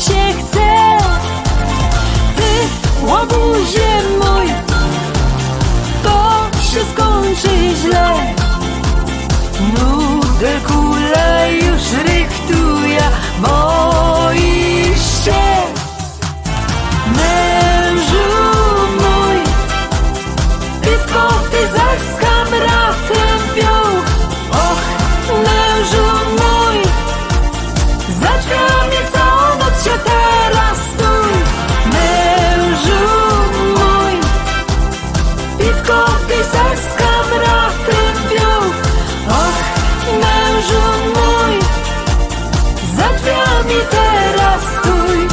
się chce. Ty, łobuzie mój, to się skończy źle. Nudelkula już rychtuje, boisz się. Mężu mój, piwko ty zaś z kamratem piął. Och, mężu mój, za drzwiami całą noc się teraz stój. Mężu mój, piwko ty zaś z kamratem piął. Och, mężu mój, za drzwiami teraz stój.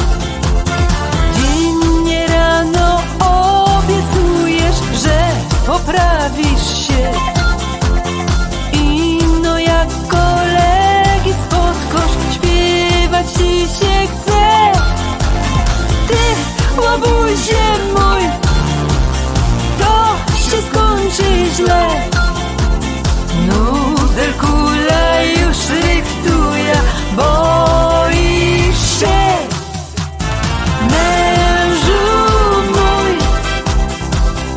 Dziennie rano obiecujesz, że poprawisz się. Ino jak kolegi spod kosz, śpiewać ci się chce. Ty, łobuzie mój, to się skończy źle. Nudelkula już rychtuje, boisz się. Mężu mój,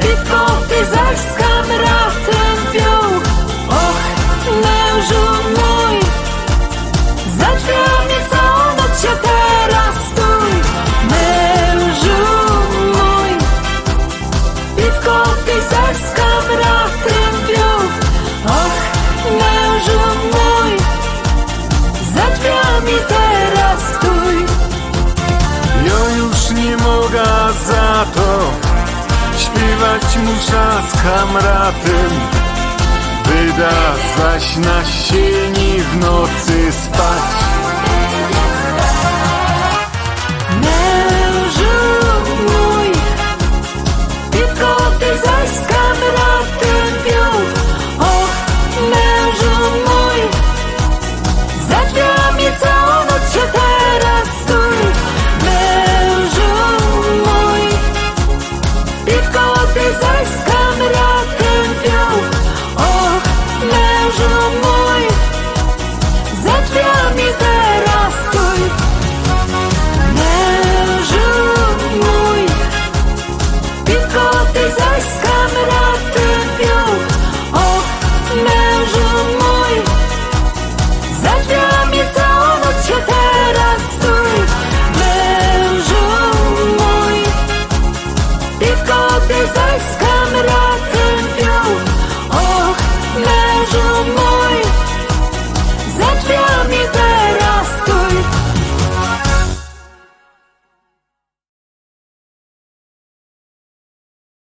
piwko ty zaś z kamratem piął. Och, mężu mój, za drzwiami całą noc się teraz stój. Mężu mój, piwko ty zaś z kamratem piął. Och, mężu mój, za drzwiami teraz stój. Ja już nie mogę za to, śpiewać muszę z kamratem. Wyda zaś na sieni w nocy spać.